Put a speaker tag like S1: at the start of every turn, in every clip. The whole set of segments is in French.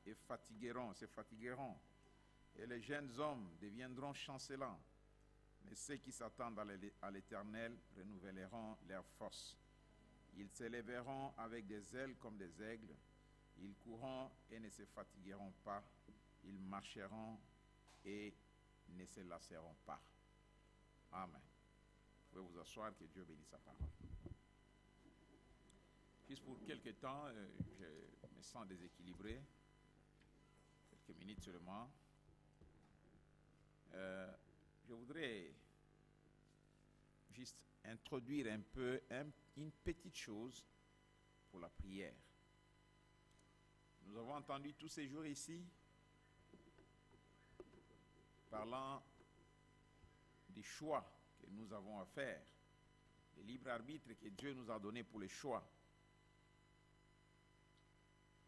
S1: et se fatigueront, et les jeunes hommes deviendront chancelants. Mais ceux qui s'attendent à l'Éternel renouvelleront leurs forces. Ils s'élèveront avec des ailes comme des aigles. Ils courront et ne se fatigueront pas. Ils marcheront et ne se lasseront pas. Amen. Vous pouvez vous asseoir, que Dieu bénisse sa parole. Juste pour quelque temps, je me sens déséquilibré. Quelques minutes seulement. Je voudrais juste introduire un peu une petite chose pour la prière. Nous avons entendu tous ces jours ici parlant des choix que nous avons à faire, le libre arbitre que Dieu nous a donné pour les choix.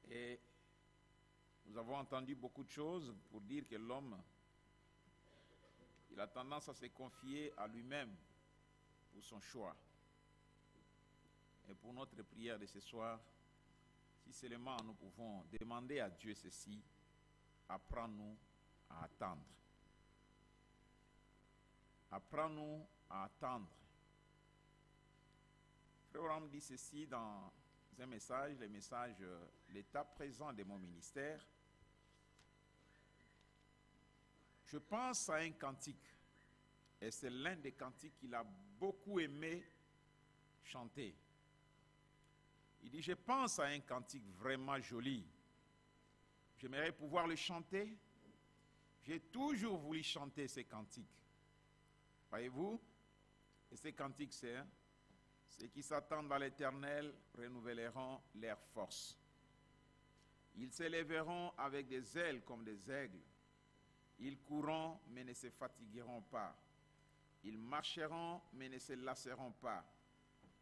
S1: Et nous avons entendu beaucoup de choses pour dire que l'homme, il a tendance à se confier à lui-même pour son choix. Et pour notre prière de ce soir, si seulement nous pouvons demander à Dieu ceci, apprends-nous à attendre. Apprends-nous à attendre. Frère Abraham dit ceci dans un message, le message l'état présent de mon ministère. Je pense à un cantique, et c'est l'un des cantiques qu'il a beaucoup aimé chanter. Il dit, je pense à un cantique vraiment joli. J'aimerais pouvoir le chanter. J'ai toujours voulu chanter ces cantiques. Voyez-vous? Et ces cantiques, c'est ceux qui s'attendent à l'Éternel renouvelleront leurs forces. Ils s'élèveront avec des ailes comme des aigles. Ils courront, mais ne se fatigueront pas. Ils marcheront, mais ne se lasseront pas.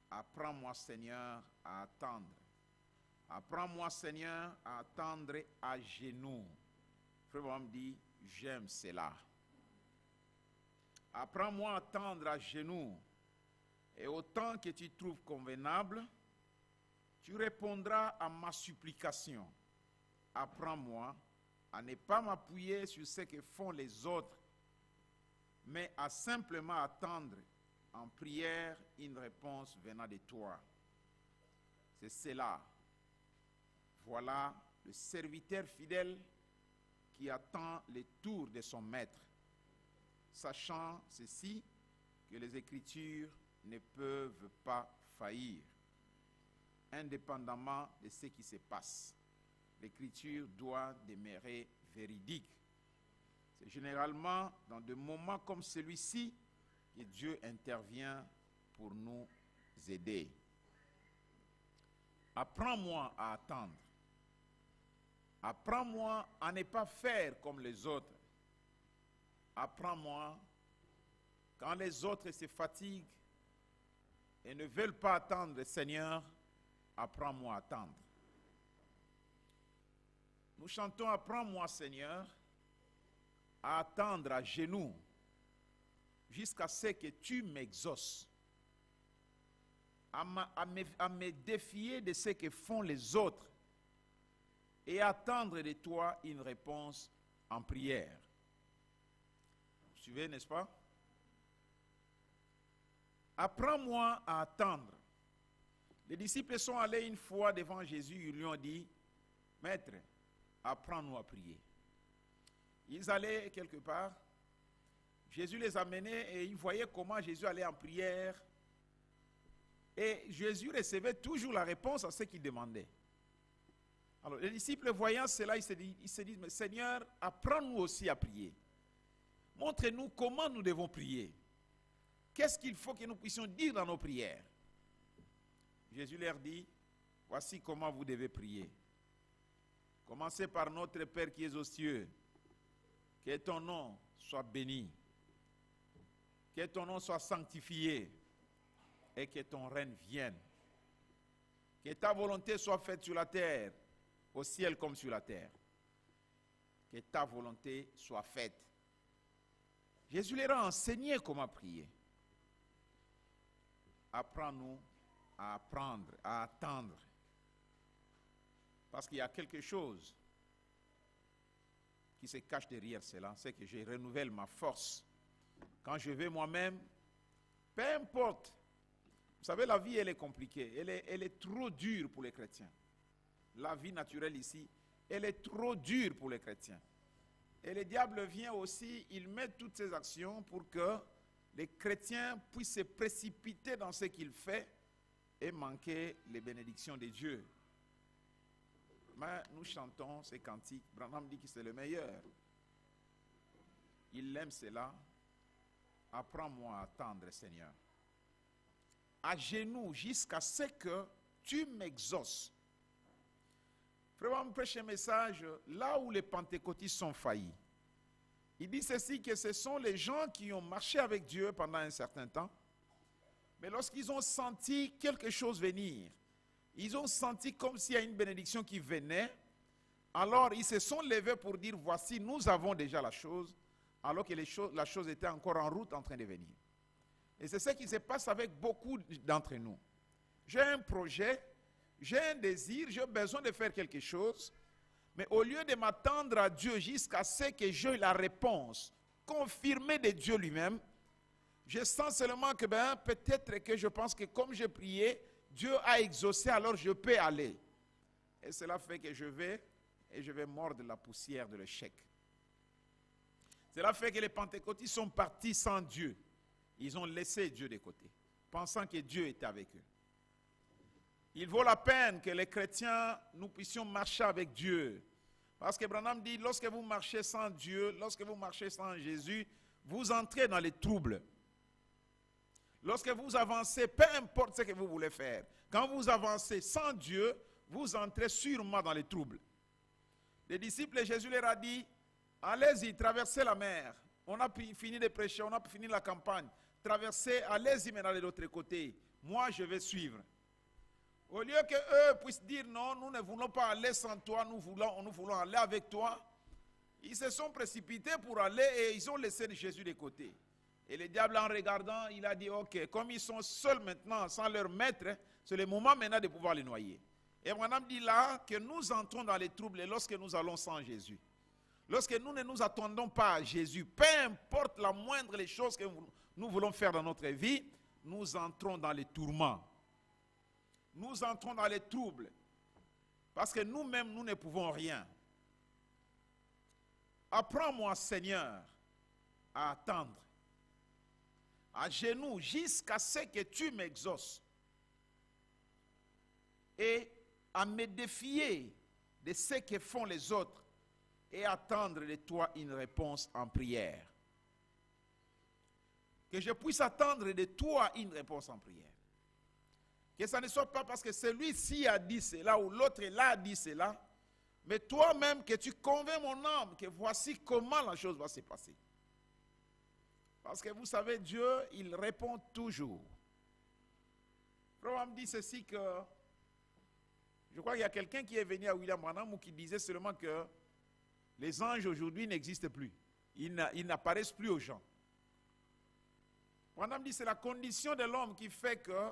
S1: Apprends-moi, Seigneur, à attendre. Apprends-moi, Seigneur, à attendre à genoux. Frère Abraham dit, j'aime cela. Apprends-moi à attendre à genoux. Et autant que tu trouves convenable, tu répondras à ma supplication. Apprends-moi à ne pas m'appuyer sur ce que font les autres, mais à simplement attendre en prière une réponse venant de toi. C'est cela. Voilà le serviteur fidèle qui attend le tour de son maître, sachant ceci, que les Écritures ne peuvent pas faillir, indépendamment de ce qui se passe. L'Écriture doit demeurer véridique. C'est généralement dans des moments comme celui-ci que Dieu intervient pour nous aider. Apprends-moi à attendre. Apprends-moi à ne pas faire comme les autres. Apprends-moi, quand les autres se fatiguent et ne veulent pas attendre, Seigneur, apprends-moi à attendre. Nous chantons, apprends-moi, Seigneur, à attendre à genoux jusqu'à ce que tu m'exauces, à me défier de ce que font les autres et attendre de toi une réponse en prière. Vous suivez, n'est-ce pas? Apprends-moi à attendre. Les disciples sont allés une fois devant Jésus, ils lui ont dit, Maître, apprends-nous à prier. Ils allaient quelque part, Jésus les amenait et ils voyaient comment Jésus allait en prière. Et Jésus recevait toujours la réponse à ce qu'ils demandaient. Alors les disciples voyant cela, ils se disent, mais Seigneur, apprends-nous aussi à prier. Montre-nous comment nous devons prier. Qu'est-ce qu'il faut que nous puissions dire dans nos prières? Jésus leur dit, voici comment vous devez prier. Commencez par notre Père qui est aux cieux. Que ton nom soit béni. Que ton nom soit sanctifié. Et que ton règne vienne. Que ta volonté soit faite sur la terre, au ciel comme sur la terre. Que ta volonté soit faite. Jésus leur a enseigné comment prier. Apprends-nous à apprendre, à attendre. Parce qu'il y a quelque chose qui se cache derrière cela, c'est que je renouvelle ma force. Quand je vais moi-même, peu importe. Vous savez, la vie, elle est compliquée. Elle est trop dure pour les chrétiens. La vie naturelle ici, elle est trop dure pour les chrétiens. Et le diable vient aussi, il met toutes ses actions pour que les chrétiens puissent se précipiter dans ce qu'il fait et manquer les bénédictions de Dieu. Mais nous chantons ces cantiques. Branham dit que c'est le meilleur. Il aime cela. Apprends-moi à attendre, Seigneur. À genoux jusqu'à ce que tu m'exauces. Frère, on prêche un message là où les pentecôtistes sont faillis. Il dit ceci, que ce sont les gens qui ont marché avec Dieu pendant un certain temps, mais lorsqu'ils ont senti quelque chose venir, ils ont senti comme s'il y a une bénédiction qui venait, alors ils se sont levés pour dire, voici, nous avons déjà la chose, alors que la chose était encore en route en train de venir. Et c'est ce qui se passe avec beaucoup d'entre nous. J'ai un projet, j'ai un désir, j'ai besoin de faire quelque chose, mais au lieu de m'attendre à Dieu jusqu'à ce que j'ai la réponse confirmée de Dieu lui-même, je sens seulement que peut-être que je pense que comme j'ai prié, Dieu a exaucé, alors je peux aller. Et cela fait que je vais mordre la poussière de l'échec. Cela fait que les pentecôtistes sont partis sans Dieu. Ils ont laissé Dieu de côté, pensant que Dieu était avec eux. Il vaut la peine que les chrétiens, nous puissions marcher avec Dieu. Parce que Branham dit, lorsque vous marchez sans Dieu, lorsque vous marchez sans Jésus, vous entrez dans les troubles. Lorsque vous avancez, peu importe ce que vous voulez faire, quand vous avancez sans Dieu, vous entrez sûrement dans les troubles. Les disciples, Jésus leur a dit, allez-y, traversez la mer. On a fini de prêcher, on a fini la campagne. Traversez, allez-y maintenant de l'autre côté. Moi, je vais suivre. Au lieu qu'eux puissent dire non, nous ne voulons pas aller sans toi, nous voulons aller avec toi, ils se sont précipités pour aller et ils ont laissé Jésus de côté. Et le diable, en regardant, il a dit, ok, comme ils sont seuls maintenant, sans leur maître, c'est le moment maintenant de pouvoir les noyer. Et Branham dit là que nous entrons dans les troubles lorsque nous allons sans Jésus. Lorsque nous ne nous attendons pas à Jésus, peu importe la moindre des choses que nous voulons faire dans notre vie, nous entrons dans les tourments. Nous entrons dans les troubles. Parce que nous-mêmes, nous ne pouvons rien. Apprends-moi, Seigneur, à attendre, à genoux, jusqu'à ce que tu m'exauces, et à me défier de ce que font les autres, et attendre de toi une réponse en prière. Que je puisse attendre de toi une réponse en prière. Que ça ne soit pas parce que celui-ci a dit cela ou l'autre là a dit cela, mais toi-même que tu convaincs mon âme que voici comment la chose va se passer. Parce que vous savez, Dieu, il répond toujours. Abraham dit ceci que, je crois qu'il y a quelqu'un qui est venu à William Branham ou qui disait seulement que les anges aujourd'hui n'existent plus. Ils n'apparaissent plus aux gens. Branham dit c'est la condition de l'homme qui fait que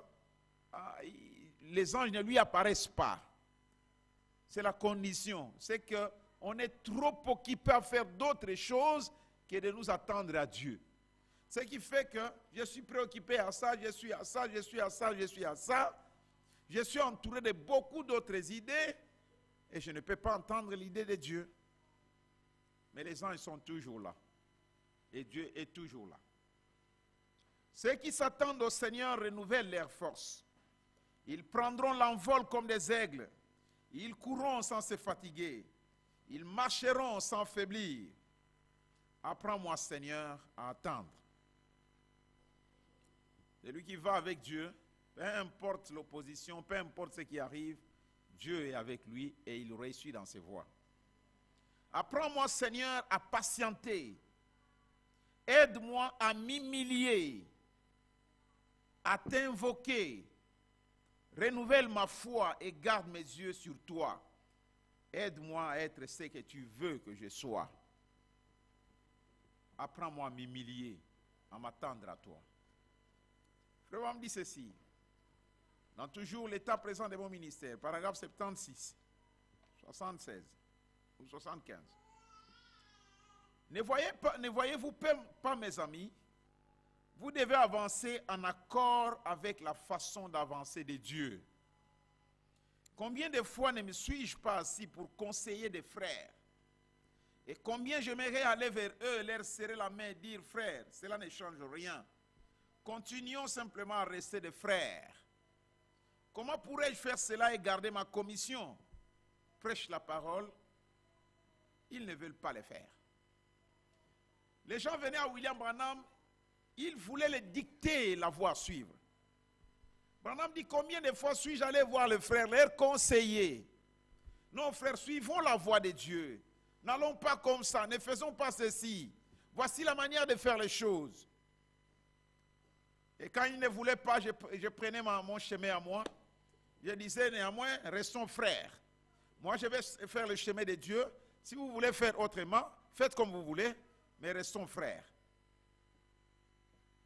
S1: les anges ne lui apparaissent pas. C'est la condition. C'est qu'on est trop occupé à faire d'autres choses que de nous attendre à Dieu. Ce qui fait que je suis préoccupé à ça, je suis à ça, je suis à ça, je suis à ça. Je suis entouré de beaucoup d'autres idées et je ne peux pas entendre l'idée de Dieu. Mais les anges sont toujours là. Et Dieu est toujours là. Ceux qui s'attendent au Seigneur renouvellent leur force. Ils prendront l'envol comme des aigles. Ils courront sans se fatiguer. Ils marcheront sans faiblir. Apprends-moi, Seigneur, à attendre. Celui qui va avec Dieu, peu importe l'opposition, peu importe ce qui arrive, Dieu est avec lui et il réussit dans ses voies. Apprends-moi, Seigneur, à patienter. Aide-moi à m'humilier, à t'invoquer. Renouvelle ma foi et garde mes yeux sur toi. Aide-moi à être ce que tu veux que je sois. Apprends-moi à m'humilier, à m'attendre à toi. Frère, on me dit ceci. Dans toujours l'état présent de mon ministère, paragraphe 76, 76 ou 75. Ne voyez-vous pas, mes amis, vous devez avancer en accord avec la façon d'avancer de Dieu. Combien de fois ne me suis-je pas assis pour conseiller des frères? Et combien j'aimerais aller vers eux, leur serrer la main et dire, frères, cela ne change rien. Continuons simplement à rester des frères. Comment pourrais-je faire cela et garder ma commission? Prêche la parole, ils ne veulent pas le faire. Les gens venaient à William Branham, ils voulaient le dicter la voie à suivre. Branham dit, combien de fois suis-je allé voir les frères, leur conseiller? Non, frères, suivons la voie de Dieu. N'allons pas comme ça, ne faisons pas ceci. Voici la manière de faire les choses. Et quand ils ne voulaient pas, je prenais mon chemin à moi. Je disais néanmoins, restons frères. Moi, je vais faire le chemin de Dieu. Si vous voulez faire autrement, faites comme vous voulez, mais restons frères.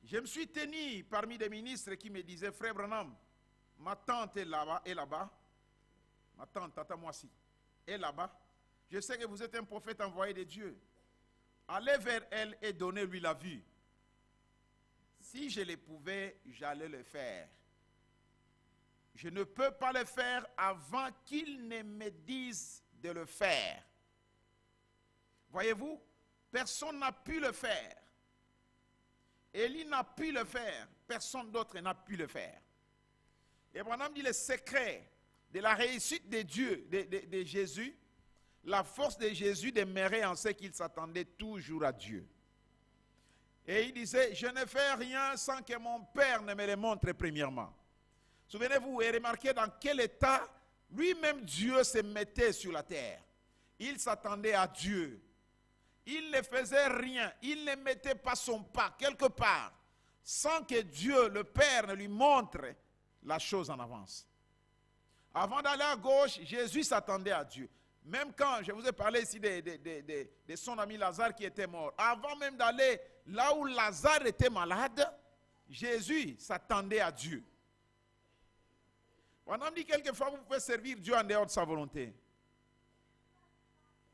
S1: Je me suis tenu parmi des ministres qui me disaient, frère Branham, ma tante est là-bas. Ma tante, Tata Moissi, est là-bas. Je sais que vous êtes un prophète envoyé de Dieu. Allez vers elle et donnez-lui la vue. Si je le pouvais, j'allais le faire. Je ne peux pas le faire avant qu'il ne me dise de le faire. Voyez-vous, personne n'a pu le faire. Élie n'a pu le faire. Personne d'autre n'a pu le faire. Et Branham dit le secret de la réussite de Dieu, de Jésus, la force de Jésus demeurait en ce qu'il s'attendait toujours à Dieu. Et il disait, je ne fais rien sans que mon Père ne me le montre premièrement. Souvenez-vous et remarquez dans quel état lui-même Dieu se mettait sur la terre. Il s'attendait à Dieu. Il ne faisait rien. Il ne mettait pas son pas quelque part sans que Dieu, le Père, ne lui montre la chose en avance. Avant d'aller à gauche, Jésus s'attendait à Dieu. Même quand je vous ai parlé ici de son ami Lazare qui était mort, avant même d'aller là où Lazare était malade, Jésus s'attendait à Dieu. On a dit quelquefois, vous pouvez servir Dieu en dehors de sa volonté.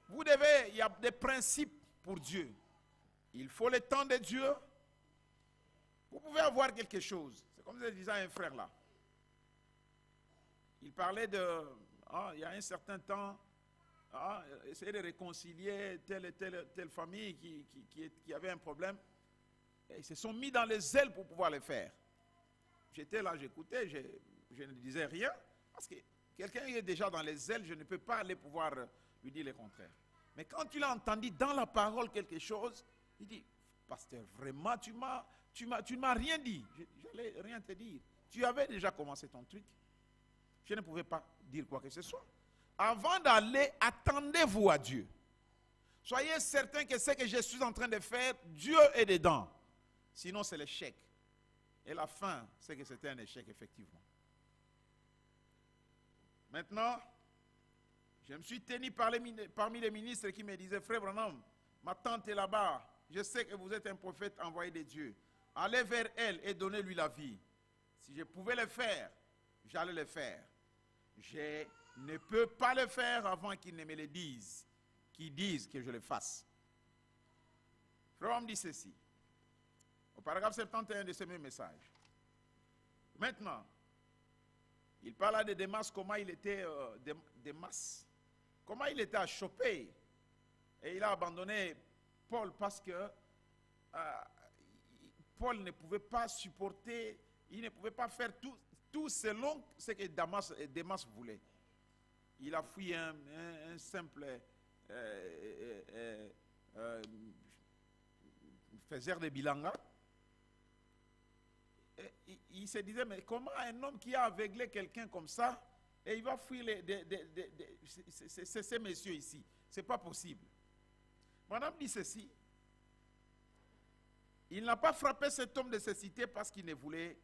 S1: Il y a des principes pour Dieu. Il faut le temps de Dieu. Vous pouvez avoir quelque chose. C'est comme je disais à un frère là. Il parlait il y a un certain temps, essayer de réconcilier telle famille qui avait un problème. Et ils se sont mis dans les ailes pour pouvoir le faire. J'étais là, j'écoutais, je ne disais rien, parce que quelqu'un qui est déjà dans les ailes, je ne peux pas aller pouvoir lui dire le contraire. Mais quand tu l'as entendu dans la parole quelque chose, il dit, pasteur, vraiment, tu ne m'as rien dit. Je n'allais rien te dire. Tu avais déjà commencé ton truc. Je ne pouvais pas dire quoi que ce soit. Avant d'aller, attendez-vous à Dieu. Soyez certains que ce que je suis en train de faire, Dieu est dedans. Sinon, c'est l'échec. Et la fin, c'est que c'était un échec, effectivement. Maintenant, je me suis tenu parmi les ministres qui me disaient, frère Branham, ma tante est là-bas. Je sais que vous êtes un prophète envoyé de Dieu. Allez vers elle et donnez-lui la vie. Si je pouvais le faire, j'allais le faire. Je ne peux pas le faire avant qu'ils ne me le disent, qu'ils disent que je le fasse. Frère me dit ceci, au paragraphe 71 de ce même message. Maintenant, il parla de Démas, comment il était Démas, comment il était à choper. Et il a abandonné Paul parce que Paul ne pouvait pas supporter, il ne pouvait pas faire tout selon ce que Démas voulait. Il a fui un simple faiseur de bilanga. Il se disait, mais comment un homme qui a aveuglé quelqu'un comme ça, et il va fuir ces messieurs ici? Ce n'est pas possible. Madame dit ceci, il n'a pas frappé cet homme de cécité parce qu'il le voulait.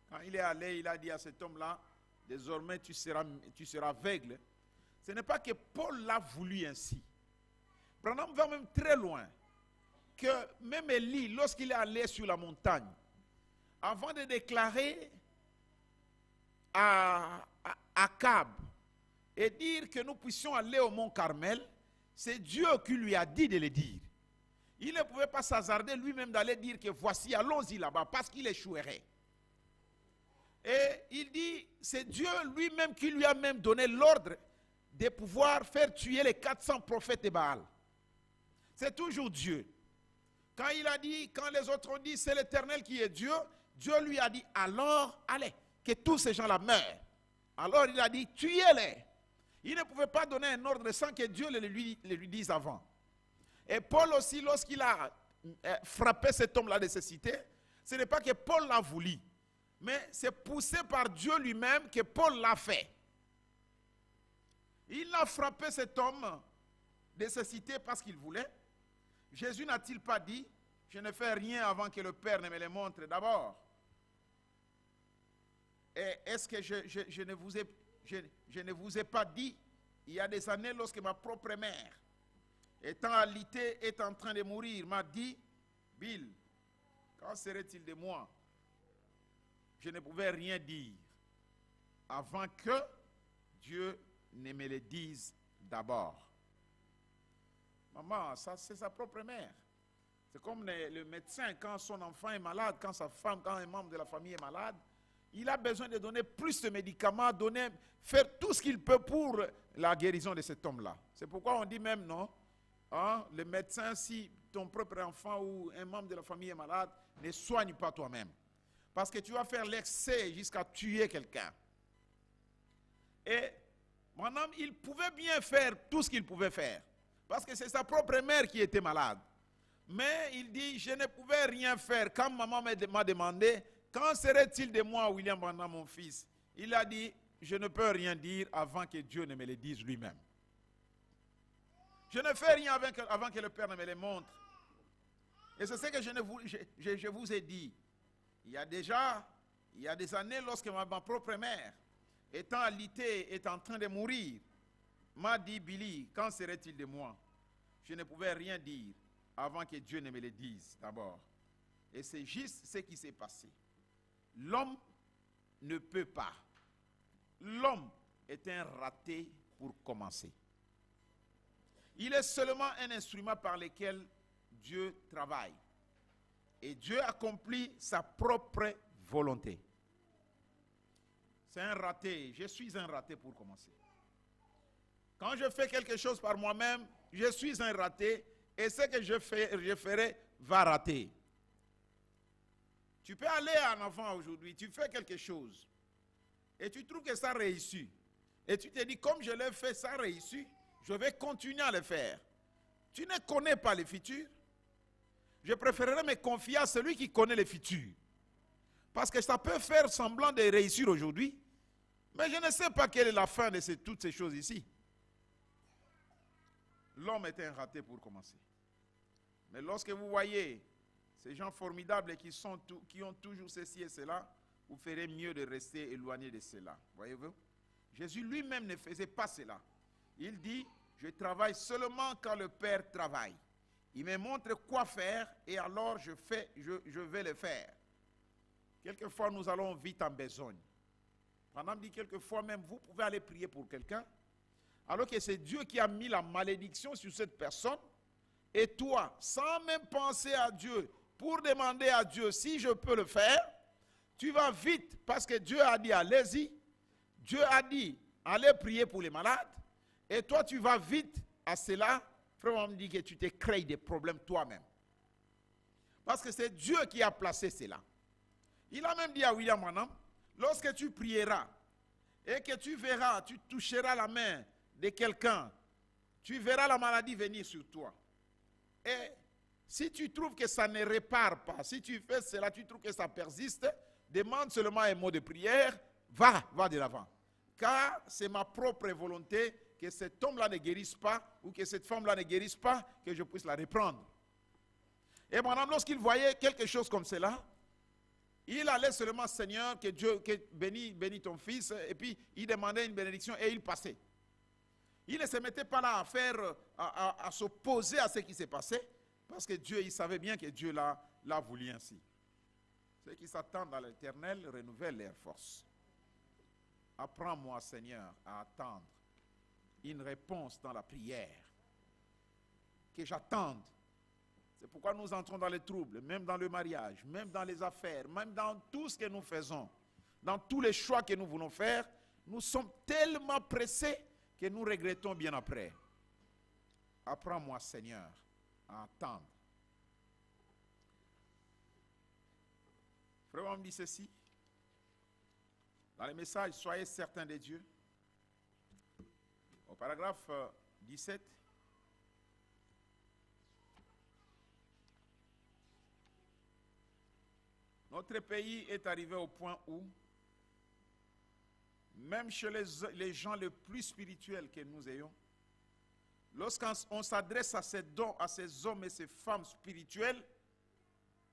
S1: Quand il est allé, il a dit à cet homme-là, désormais tu seras aveugle. Ce n'est pas que Paul l'a voulu ainsi. Branham va même très loin. Que même Élie, lorsqu'il est allé sur la montagne, avant de déclarer à Akab et dire que nous puissions aller au mont Carmel, c'est Dieu qui lui a dit de le dire. Il ne pouvait pas s'hasarder lui-même d'aller dire que voici, allons-y là-bas, parce qu'il échouerait. Et il dit, c'est Dieu lui-même qui lui a même donné l'ordre de pouvoir faire tuer les 400 prophètes de Baal. C'est toujours Dieu. Quand il a dit, quand les autres ont dit, c'est l'Éternel qui est Dieu, Dieu lui a dit, alors, allez, que tous ces gens-là meurent. Alors il a dit, tuez-les. Il ne pouvait pas donner un ordre sans que Dieu le lui dise avant. Et Paul aussi, lorsqu'il a frappé cet homme-là de cécité, ce n'est pas que Paul l'a voulu, mais c'est poussé par Dieu lui-même que Paul l'a fait. Il a frappé cet homme de cécité parce qu'il voulait. Jésus n'a-t-il pas dit, je ne fais rien avant que le Père ne me le montre d'abord? Et est-ce que je ne vous ai pas dit, il y a des années, lorsque ma propre mère, étant alitée, est en train de mourir, m'a dit, Bill, quand serait-il de moi? Je ne pouvais rien dire avant que Dieu ne me le dise d'abord. Maman, ça c'est sa propre mère. C'est comme le médecin, quand son enfant est malade, quand sa femme, quand un membre de la famille est malade, il a besoin de donner plus de médicaments, faire tout ce qu'il peut pour la guérison de cet homme-là. C'est pourquoi on dit même, non, hein, le médecin, si ton propre enfant ou un membre de la famille est malade, ne soigne pas toi-même. Parce que tu vas faire l'excès jusqu'à tuer quelqu'un. Et mon homme, il pouvait bien faire tout ce qu'il pouvait faire. Parce que c'est sa propre mère qui était malade. Mais il dit, je ne pouvais rien faire. Quand maman m'a demandé, quand serait-il de moi, William Branham, mon fils? Il a dit, je ne peux rien dire avant que Dieu ne me le dise lui-même. Je ne fais rien avant que le Père ne me le montre. Et c'est ce que je vous ai dit. Il y a des années, lorsque ma propre mère, étant alitée, est en train de mourir, m'a dit, Billy, quand serait-il de moi? Je ne pouvais rien dire avant que Dieu ne me le dise d'abord. Et c'est juste ce qui s'est passé. L'homme ne peut pas. L'homme est un raté pour commencer. Il est seulement un instrument par lequel Dieu travaille. Et Dieu accomplit sa propre volonté. C'est un raté. Je suis un raté pour commencer. Quand je fais quelque chose par moi-même, je suis un raté. Et ce que je ferai va rater. Tu peux aller en avant aujourd'hui, tu fais quelque chose. Et tu trouves que ça réussit. Et tu te dis, comme je l'ai fait, ça réussit. Je vais continuer à le faire. Tu ne connais pas le futur. Je préférerais me confier à celui qui connaît le futur. Parce que ça peut faire semblant de réussir aujourd'hui. Mais je ne sais pas quelle est la fin de toutes ces choses ici. L'homme est un raté pour commencer. Mais lorsque vous voyez ces gens formidables qui ont toujours ceci et cela, vous ferez mieux de rester éloigné de cela. Voyez-vous? Jésus lui-même ne faisait pas cela. Il dit, je travaille seulement quand le Père travaille. Il me montre quoi faire et alors je vais le faire. Quelquefois, nous allons vite en besogne. Pendant dit quelquefois même, vous pouvez aller prier pour quelqu'un, alors que c'est Dieu qui a mis la malédiction sur cette personne. Et toi, sans même penser à Dieu, pour demander à Dieu si je peux le faire, tu vas vite parce que Dieu a dit allez-y. Dieu a dit allez prier pour les malades. Et toi, tu vas vite à cela. Frère, me dit que tu te crées des problèmes toi-même. Parce que c'est Dieu qui a placé cela. Il a même dit à William Branham, lorsque tu prieras et que tu verras, tu toucheras la main de quelqu'un, tu verras la maladie venir sur toi. Et si tu trouves que ça ne répare pas, si tu fais cela, tu trouves que ça persiste, demande seulement un mot de prière, va de l'avant. Car c'est ma propre volonté que cet homme-là ne guérisse pas ou que cette femme-là ne guérisse pas, que je puisse la reprendre. Et madame, lorsqu'il voyait quelque chose comme cela, il allait seulement, Seigneur, que Dieu bénisse ton fils, et puis il demandait une bénédiction et il passait. Il ne se mettait pas là à s'opposer à ce qui s'est passé, parce que Dieu, il savait bien que Dieu l'a voulu ainsi. Ceux qui s'attendent à l'Éternel renouvellent leurs forces. Apprends-moi, Seigneur, à attendre une réponse dans la prière. Que j'attende. C'est pourquoi nous entrons dans les troubles, même dans le mariage, même dans les affaires, même dans tout ce que nous faisons, dans tous les choix que nous voulons faire. Nous sommes tellement pressés que nous regrettons bien après. Apprends-moi, Seigneur, à attendre. Frère, on me dit ceci. Dans les messages, soyez certains de Dieu. Au paragraphe 17, notre pays est arrivé au point où, même chez les gens les plus spirituels que nous ayons, lorsqu'on s'adresse à ces hommes et ces femmes spirituels,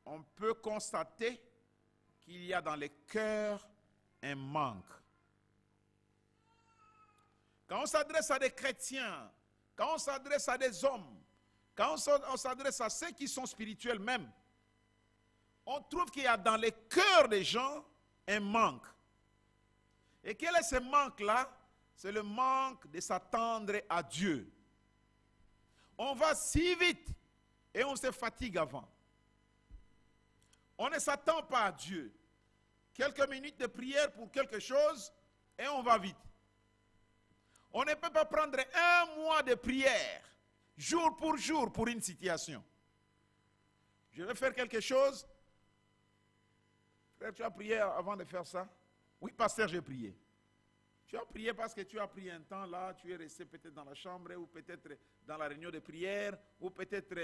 S1: on peut constater qu'il y a dans les cœurs un manque. Quand on s'adresse à des chrétiens, quand on s'adresse à des hommes, quand on s'adresse à ceux qui sont spirituels même, on trouve qu'il y a dans les cœurs des gens un manque. Et quel est ce manque-là? C'est le manque de s'attendre à Dieu. On va si vite et on se fatigue avant. On ne s'attend pas à Dieu. Quelques minutes de prière pour quelque chose et on va vite. On ne peut pas prendre un mois de prière, jour pour une situation. Je vais faire quelque chose. Frère, tu as prié avant de faire ça? Oui, pasteur, j'ai prié. Tu as prié parce que tu as pris un temps là, tu es resté peut-être dans la chambre ou peut-être dans la réunion de prière ou peut-être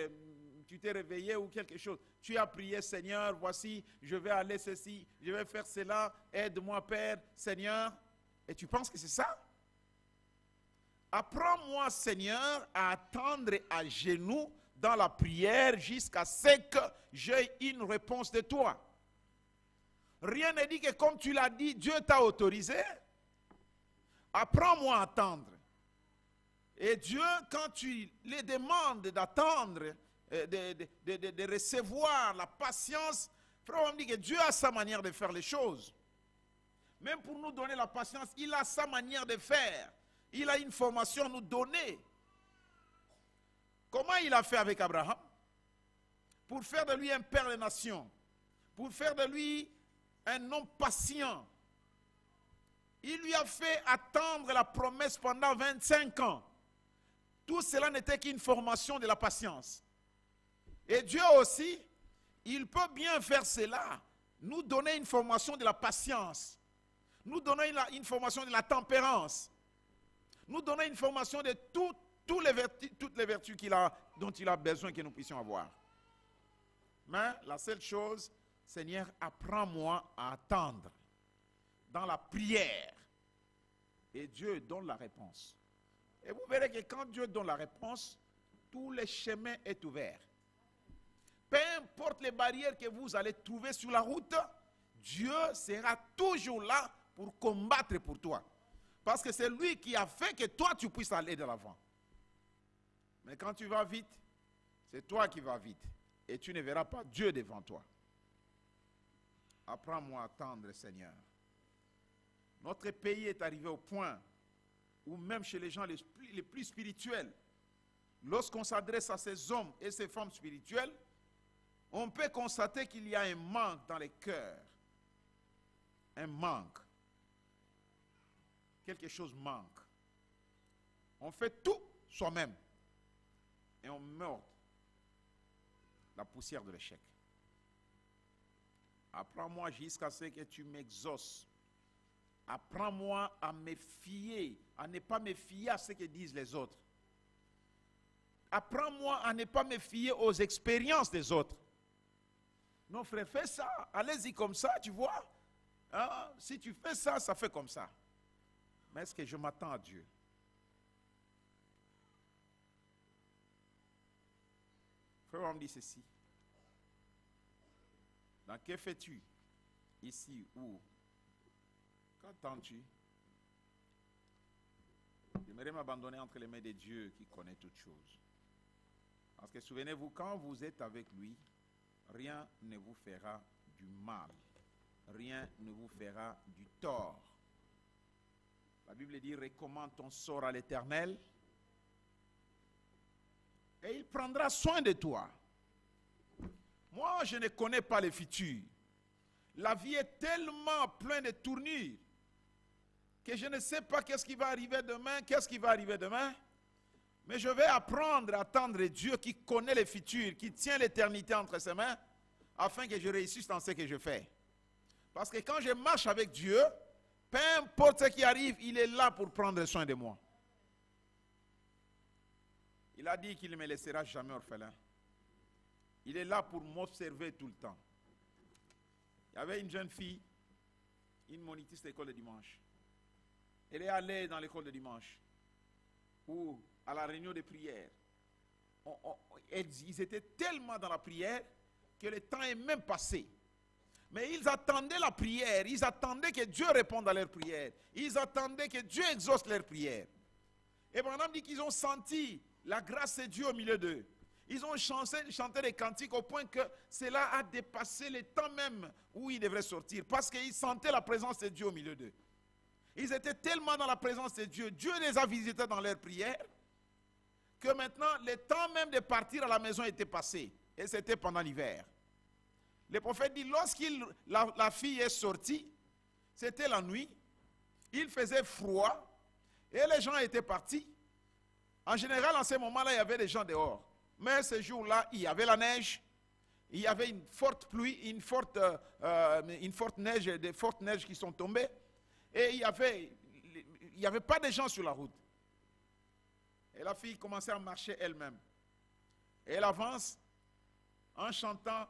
S1: tu t'es réveillé ou quelque chose. Tu as prié, Seigneur, voici, je vais aller ceci, je vais faire cela, aide-moi Père, Seigneur. Et tu penses que c'est ça? Apprends-moi, Seigneur, à attendre à genoux dans la prière jusqu'à ce que j'aie une réponse de toi. Rien ne dit que comme tu l'as dit, Dieu t'a autorisé. Apprends-moi à attendre. Et Dieu, quand tu les demandes d'attendre, de recevoir la patience, frère, on dit que Dieu a sa manière de faire les choses. Même pour nous donner la patience, il a sa manière de faire. Il a une formation à nous donner. Comment il a fait avec Abraham? Pour faire de lui un père de nations. Pour faire de lui un homme patient. Il lui a fait attendre la promesse pendant 25 ans. Tout cela n'était qu'une formation de la patience. Et Dieu aussi, il peut bien faire cela. Nous donner une formation de la patience. Nous donner une formation de la tempérance. Nous donner une formation de toutes les vertus dont il a besoin que nous puissions avoir. Mais la seule chose, Seigneur, apprends-moi à attendre dans la prière. Et Dieu donne la réponse. Et vous verrez que quand Dieu donne la réponse, tout le chemin est ouvert. Peu importe les barrières que vous allez trouver sur la route, Dieu sera toujours là pour combattre pour toi. Parce que c'est lui qui a fait que toi tu puisses aller de l'avant. Mais quand tu vas vite, c'est toi qui vas vite. Et tu ne verras pas Dieu devant toi. Apprends-moi à attendre, Seigneur. Notre pays est arrivé au point où même chez les gens les plus spirituels, lorsqu'on s'adresse à ces hommes et ces femmes spirituelles, on peut constater qu'il y a un manque dans les cœurs. Un manque. Quelque chose manque. On fait tout soi-même. Et on meurt la poussière de l'échec. Apprends-moi jusqu'à ce que tu m'exauces. Apprends-moi à me fier, à ne pas me fier à ce que disent les autres. Apprends-moi à ne pas me fier aux expériences des autres. Non frère, fais ça, allez-y comme ça, tu vois. Hein? Si tu fais ça, ça fait comme ça. Mais est-ce que je m'attends à Dieu? Frère, on me dit ceci. Dans que fais-tu? Ici ou qu'entends-tu? J'aimerais m'abandonner entre les mains de Dieu qui connaît toutes choses. Parce que souvenez-vous, quand vous êtes avec lui, rien ne vous fera du mal. Rien ne vous fera du tort. La Bible dit, recommande ton sort à l'Éternel et il prendra soin de toi. Moi, je ne connais pas le futur. La vie est tellement pleine de tournures que je ne sais pas qu'est-ce qui va arriver demain, mais je vais apprendre à attendre Dieu qui connaît le futur, qui tient l'éternité entre ses mains, afin que je réussisse dans ce que je fais. Parce que quand je marche avec Dieu, peu importe ce qui arrive, il est là pour prendre soin de moi. Il a dit qu'il ne me laissera jamais orphelin. Il est là pour m'observer tout le temps. Il y avait une jeune fille, une monitrice d'école de dimanche. Elle est allée dans l'école de dimanche, où, à la réunion de prière, ils étaient tellement dans la prière que le temps est même passé. Mais ils attendaient la prière, ils attendaient que Dieu réponde à leur prière, ils attendaient que Dieu exauce leur prière. Et Branham dit qu'ils ont senti la grâce de Dieu au milieu d'eux. Ils ont chanté des cantiques au point que cela a dépassé le temps même où ils devraient sortir, parce qu'ils sentaient la présence de Dieu au milieu d'eux. Ils étaient tellement dans la présence de Dieu, Dieu les a visités dans leur prière, que maintenant le temps même de partir à la maison était passé, et c'était pendant l'hiver. Le prophète dit, la fille est sortie, c'était la nuit, il faisait froid, et les gens étaient partis. En général, en ce moment-là, il y avait des gens dehors. Mais ce jour-là, il y avait la neige, il y avait une forte pluie, une forte neige, des fortes neiges qui sont tombées, et il n'y avait pas de gens sur la route. Et la fille commençait à marcher elle-même. Et elle avance en chantant,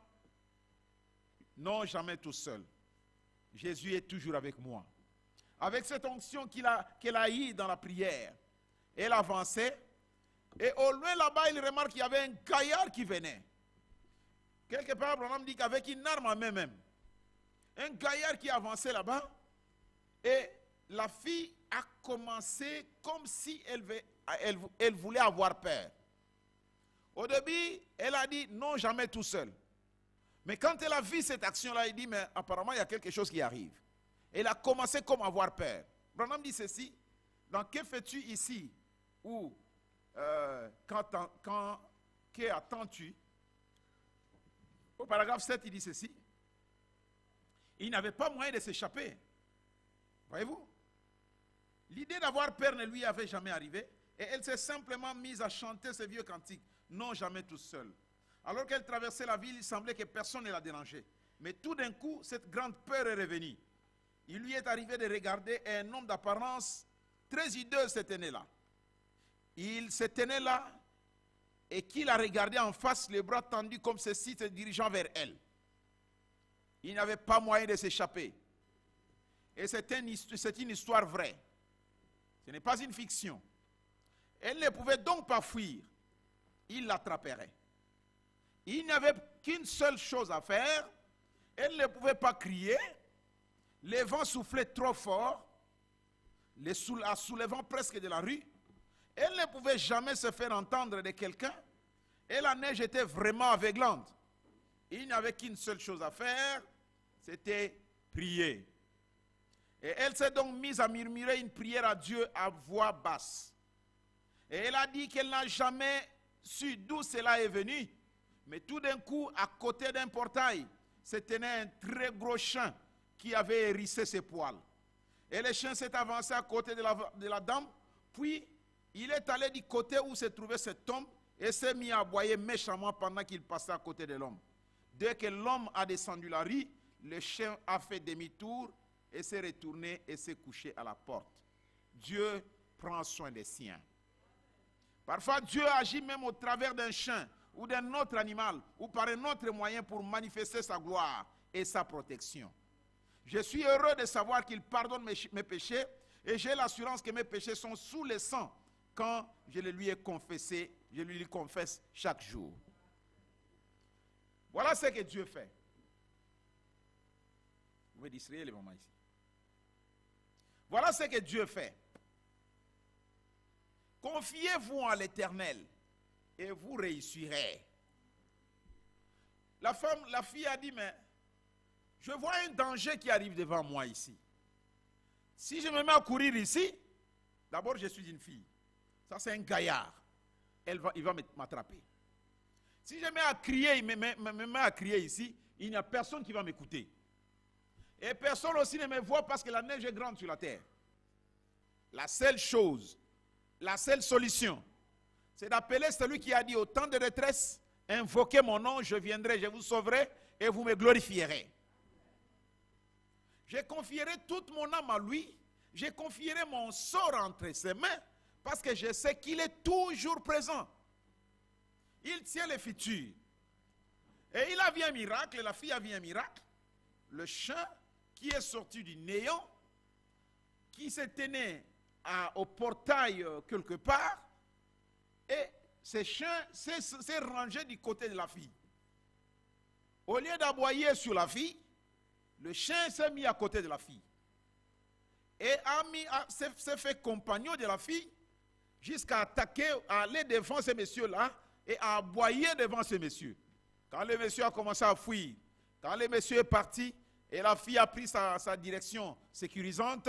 S1: non, jamais tout seul. Jésus est toujours avec moi. Avec cette onction qu'elle a eue dans la prière, elle avançait. Et au loin là-bas, il remarque qu'il y avait un gaillard qui venait. Quelque part, Abraham dit qu'avec une arme à main même. Un gaillard qui avançait là-bas. Et la fille a commencé comme si elle voulait avoir peur. Au début, elle a dit non, jamais tout seul. Mais quand elle a vu cette action-là, elle dit, mais apparemment, il y a quelque chose qui arrive. Elle a commencé comme à avoir peur. Branham dit ceci, dans que fais-tu ici? Ou que attends-tu? Au paragraphe 7, il dit ceci. Il n'avait pas moyen de s'échapper. Voyez-vous? L'idée d'avoir peur ne lui avait jamais arrivé. Et elle s'est simplement mise à chanter ce vieux cantique. Non, jamais tout seul. Alors qu'elle traversait la ville, il semblait que personne ne la dérangeait. Mais tout d'un coup, cette grande peur est revenue. Il lui est arrivé de regarder et un homme d'apparence très hideux se tenait là. Il se tenait là et qu'il a regardé en face, les bras tendus comme ceci, se dirigeant vers elle. Il n'avait pas moyen de s'échapper. Et c'est une histoire vraie. Ce n'est pas une fiction. Elle ne pouvait donc pas fuir. Il l'attraperait. Il n'y avait qu'une seule chose à faire. Elle ne pouvait pas crier. Les vents soufflaient trop fort, la soulevant presque de la rue. Elle ne pouvait jamais se faire entendre de quelqu'un. Et la neige était vraiment aveuglante. Il n'y avait qu'une seule chose à faire, c'était prier. Et elle s'est donc mise à murmurer une prière à Dieu à voix basse. Et elle a dit qu'elle n'a jamais su d'où cela est venu. Mais tout d'un coup, à côté d'un portail, se tenait un très gros chien qui avait hérissé ses poils. Et le chien s'est avancé à côté de la dame, puis il est allé du côté où se trouvait cet homme et s'est mis à aboyer méchamment pendant qu'il passait à côté de l'homme. Dès que l'homme a descendu la rue, le chien a fait demi-tour et s'est retourné et s'est couché à la porte. Dieu prend soin des siens. Parfois, Dieu agit même au travers d'un chien ou d'un autre animal ou par un autre moyen pour manifester sa gloire et sa protection. Je suis heureux de savoir qu'il pardonne mes péchés et j'ai l'assurance que mes péchés sont sous le sang quand je le lui ai confessé, je lui confesse chaque jour. Voilà ce que Dieu fait. Vous pouvez distraire les mamans ici. Voilà ce que Dieu fait. Confiez-vous en l'Éternel et vous réussirez. La fille a dit, mais je vois un danger qui arrive devant moi ici. Si je me mets à courir ici, D'abord, je suis une fille. Ça, c'est un gaillard. Il va m'attraper. Si je me mets à crier, il me met à crier ici, il n'y a personne qui va m'écouter. Et personne aussi ne me voit parce que la neige est grande sur la terre. La seule chose, la seule solution, c'est d'appeler celui qui a dit au temps de détresse, invoquez mon nom, je viendrai, je vous sauverai et vous me glorifierez. Je confierai toute mon âme à lui, je confierai mon sort entre ses mains parce que je sais qu'il est toujours présent. Il tient les futurs. Et il a vu un miracle, la fille a vu un miracle. Le chien qui est sorti du néant, qui se tenait au portail quelque part, et ce chien s'est rangé du côté de la fille. Au lieu d'aboyer sur la fille, le chien s'est mis à côté de la fille. Et s'est fait compagnon de la fille jusqu'à attaquer, à aller devant ces messieurs-là et à aboyer devant ces messieurs. Quand le monsieur a commencé à fuir, quand le monsieur est parti et la fille a pris sa direction sécurisante,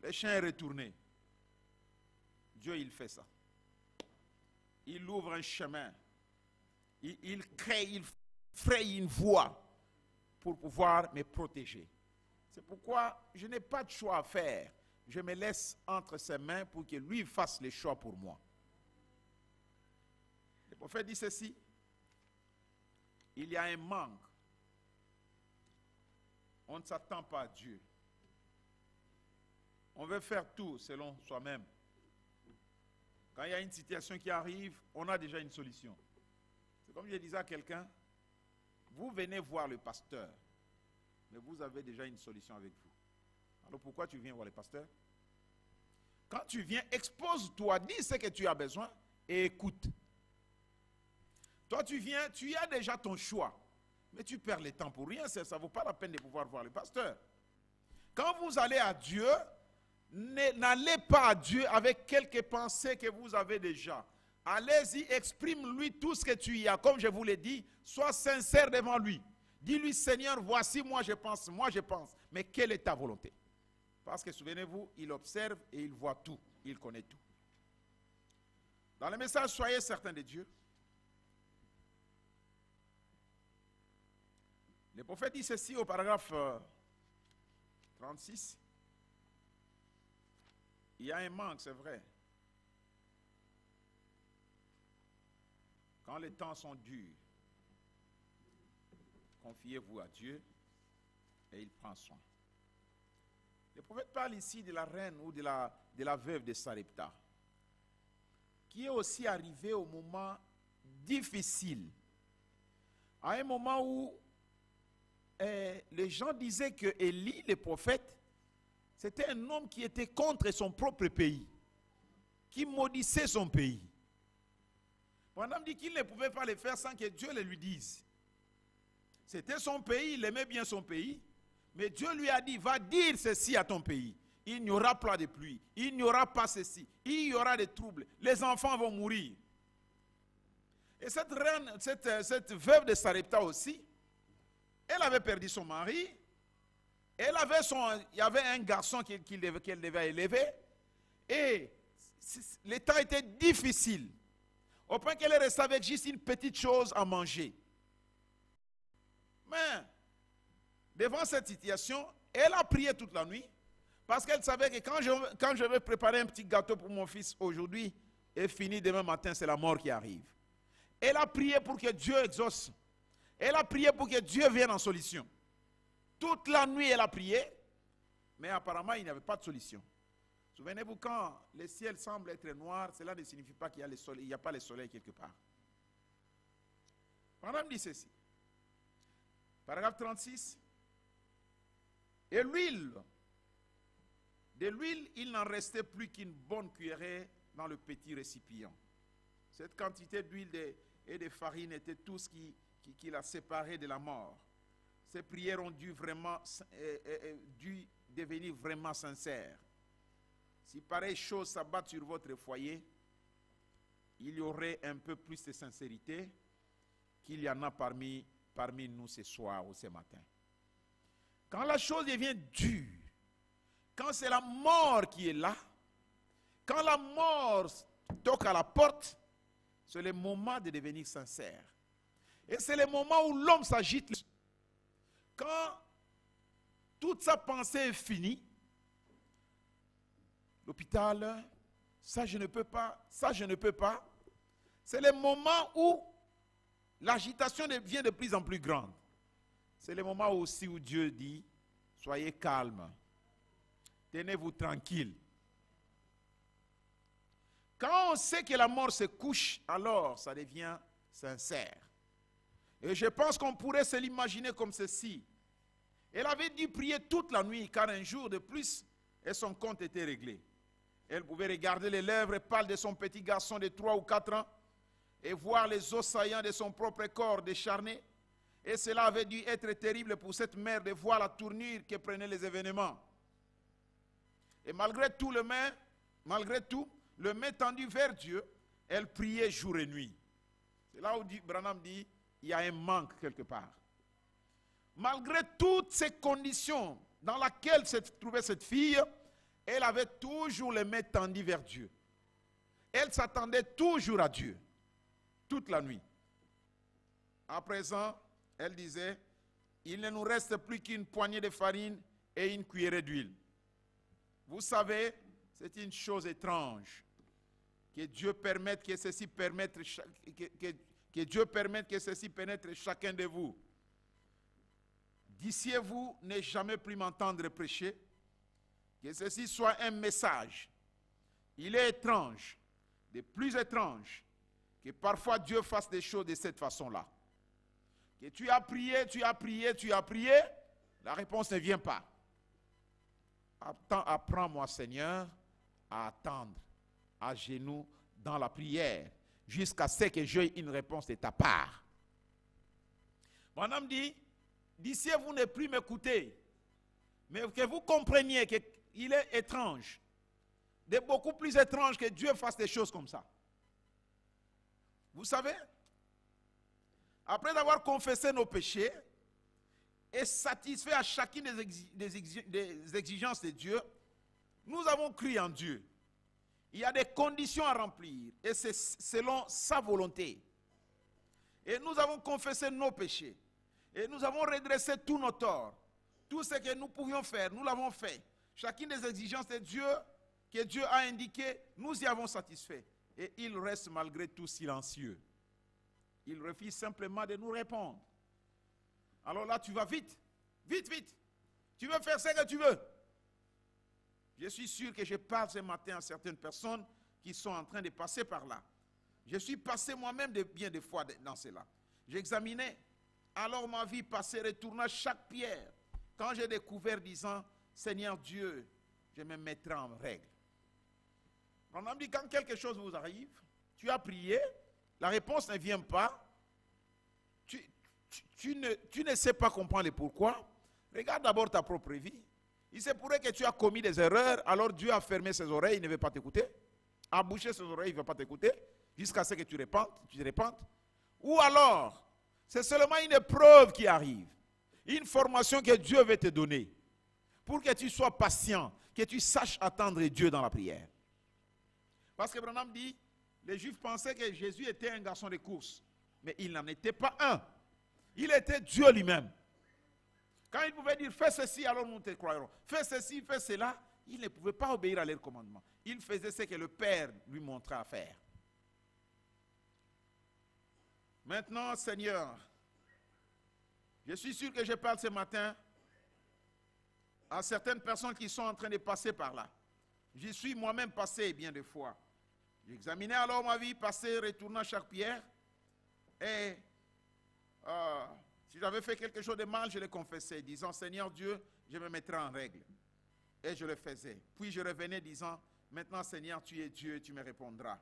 S1: le chien est retourné. Dieu, il fait ça. Il ouvre un chemin. Il crée, il fraye une voie pour pouvoir me protéger. C'est pourquoi je n'ai pas de choix à faire. Je me laisse entre ses mains pour que lui fasse les choix pour moi. Le prophète dit ceci. Il y a un manque. On ne s'attend pas à Dieu. On veut faire tout selon soi-même. Quand il y a une situation qui arrive, on a déjà une solution. C'est comme je disais à quelqu'un, vous venez voir le pasteur, mais vous avez déjà une solution avec vous. Alors pourquoi tu viens voir le pasteur? Quand tu viens, expose-toi, dis ce que tu as besoin et écoute. Toi tu viens, tu as déjà ton choix, mais tu perds le temps pour rien, ça ne vaut pas la peine de pouvoir voir le pasteur. Quand vous allez à Dieu, n'allez pas à Dieu avec quelques pensées que vous avez déjà. Allez-y, exprime-lui tout ce que tu y as. Comme je vous l'ai dit, sois sincère devant lui. Dis-lui, Seigneur, voici moi je pense, mais quelle est ta volonté? Parce que souvenez-vous, il observe et il voit tout, il connaît tout. Dans le message, soyez certains de Dieu. Le prophète dit ceci au paragraphe 36. Il y a un manque, c'est vrai. Quand les temps sont durs, confiez-vous à Dieu et il prend soin. Le prophète parle ici de la reine ou de la veuve de Sarepta, qui est aussi arrivée au moment difficile, à un moment où les gens disaient que Élie, le prophète, c'était un homme qui était contre son propre pays, qui maudissait son pays. Mon homme dit qu'il ne pouvait pas le faire sans que Dieu le lui dise. C'était son pays, il aimait bien son pays, mais Dieu lui a dit, va dire ceci à ton pays. Il n'y aura pas de pluie, il n'y aura pas ceci, il y aura des troubles, les enfants vont mourir. Et cette reine, cette veuve de Sarepta aussi, elle avait perdu son mari. Il y avait un garçon qu'elle devait élever. Et le temps était difficile. Au point qu'elle est restée avec juste une petite chose à manger. Mais, devant cette situation, elle a prié toute la nuit. Parce qu'elle savait que quand je vais préparer un petit gâteau pour mon fils aujourd'hui, et fini demain matin, c'est la mort qui arrive. Elle a prié pour que Dieu exauce. Elle a prié pour que Dieu vienne en solution. Toute la nuit, elle a prié, mais apparemment, il n'y avait pas de solution. Souvenez-vous, quand le ciel semble être noir, cela ne signifie pas qu'il n'y a pas le soleil quelque part. Madame dit ceci. Paragraphe 36. Et l'huile. De l'huile, il n'en restait plus qu'une bonne cuillerée dans le petit récipient. Cette quantité d'huile et de farine était tout ce qui l'a séparé de la mort. Ces prières ont dû devenir vraiment sincères. Si pareille chose s'abat sur votre foyer, il y aurait un peu plus de sincérité qu'il y en a parmi nous ce soir ou ce matin. Quand la chose devient dure, quand c'est la mort qui est là, Quand la mort toque à la porte, c'est le moment de devenir sincère. Et c'est le moment où l'homme s'agite. Quand toute sa pensée est finie, l'hôpital, ça je ne peux pas, ça je ne peux pas. C'est le moment où l'agitation devient de plus en plus grande. C'est le moment aussi où Dieu dit, soyez calme, tenez-vous tranquille. Quand on sait que la mort se couche, alors ça devient sincère. Et je pense qu'on pourrait se l'imaginer comme ceci. Elle avait dû prier toute la nuit, car un jour de plus, et son compte était réglé. Elle pouvait regarder les lèvres pâles de son petit garçon de 3 ou 4 ans, et voir les os saillants de son propre corps décharné. Et cela avait dû être terrible pour cette mère de voir la tournure que prenaient les événements. Et malgré tout, le main tendu vers Dieu, elle priait jour et nuit. C'est là où Branham dit, il y a un manque quelque part. Malgré toutes ces conditions dans lesquelles se trouvait cette fille, elle avait toujours les mains tendues vers Dieu. Elle s'attendait toujours à Dieu, toute la nuit. À présent, elle disait, il ne nous reste plus qu'une poignée de farine et une cuillerée d'huile. Vous savez, c'est une chose étrange. Que Dieu permette que ceci pénètre chacun de vous. Disiez-vous ne jamais plus m'entendre prêcher? Que ceci soit un message. Il est étrange, de plus étrange, que parfois Dieu fasse des choses de cette façon-là. Que tu as prié, la réponse ne vient pas. Apprends-moi, Seigneur, à attendre, à genoux, dans la prière, jusqu'à ce que j'aie une réponse de ta part. Mon homme dit, d'ici vous ne plus m'écouter, mais que vous compreniez qu'il est étrange, de beaucoup plus étrange que Dieu fasse des choses comme ça. Vous savez, après avoir confessé nos péchés et satisfait à chacune des exigences de Dieu, nous avons cru en Dieu. Il y a des conditions à remplir et c'est selon sa volonté. Et nous avons confessé nos péchés. Et nous avons redressé tous nos torts. Tout ce que nous pouvions faire, nous l'avons fait. Chacune des exigences de Dieu que Dieu a indiquées, nous y avons satisfait. Et il reste malgré tout silencieux. Il refuse simplement de nous répondre. Alors là, tu vas vite. Vite. Tu veux faire ce que tu veux. Je suis sûr que je parle ce matin à certaines personnes qui sont en train de passer par là. Je suis passé moi-même bien des fois dans cela. J'examinais. Alors ma vie passée retourna chaque pierre. Quand j'ai découvert disant, Seigneur Dieu, je me mettrai en règle. On a dit, quand quelque chose vous arrive, tu as prié, la réponse ne vient pas, tu ne sais pas comprendre le pourquoi. Regarde d'abord ta propre vie. Il se pourrait que tu as commis des erreurs, alors Dieu a fermé ses oreilles, il ne veut pas t'écouter. A bouché ses oreilles, il ne veut pas t'écouter, jusqu'à ce que tu te repentes. Ou alors, c'est seulement une épreuve qui arrive, une formation que Dieu veut te donner, pour que tu sois patient, que tu saches attendre Dieu dans la prière. Parce que Branham dit, les Juifs pensaient que Jésus était un garçon de course, mais il n'en était pas un. Il était Dieu lui-même. Quand il pouvait dire, fais ceci, alors nous te croirons. Fais ceci, fais cela, il ne pouvait pas obéir à leurs commandements. Il faisait ce que le Père lui montrait à faire. Maintenant, Seigneur, je suis sûr que je parle ce matin à certaines personnes qui sont en train de passer par là. J'y suis moi-même passé bien de fois. J'examinais alors ma vie, passé, retournant chaque pierre. Et si j'avais fait quelque chose de mal, je le confessais, disant, Seigneur Dieu, je me mettrai en règle. Et je le faisais. Puis je revenais disant, maintenant Seigneur, tu es Dieu, tu me répondras.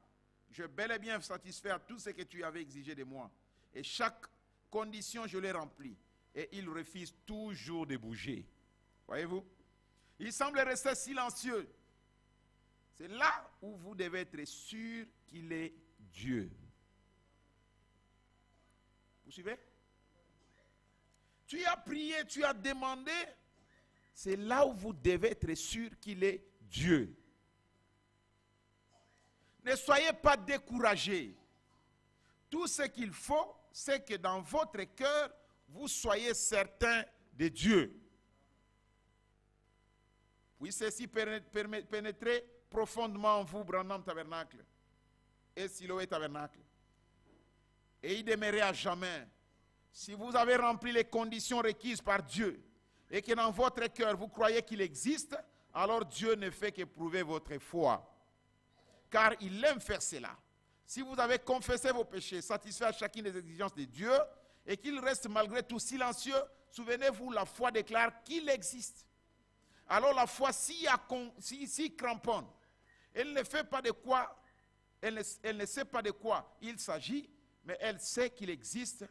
S1: Je bel et bien satisfait à tout ce que tu avais exigé de moi. Et chaque condition, je l'ai remplie. Et il refuse toujours de bouger. Voyez-vous? Il semble rester silencieux. C'est là où vous devez être sûr qu'il est Dieu. Vous suivez? Tu as prié, tu as demandé. C'est là où vous devez être sûr qu'il est Dieu. Ne soyez pas découragés. Tout ce qu'il faut, c'est que dans votre cœur, vous soyez certains de Dieu. Puis ceci pénétrer profondément en vous, Branham Tabernacle et Siloé Tabernacle. Et y demeurer à jamais. Si vous avez rempli les conditions requises par Dieu et que dans votre cœur vous croyez qu'il existe, alors Dieu ne fait qu'éprouver votre foi. Car il aime faire cela. Si vous avez confessé vos péchés, satisfait à chacune des exigences de Dieu, et qu'il reste malgré tout silencieux, souvenez-vous, la foi déclare qu'il existe. Alors la foi, si cramponne, elle ne fait pas de quoi, elle ne sait pas de quoi il s'agit, mais elle sait qu'il existe,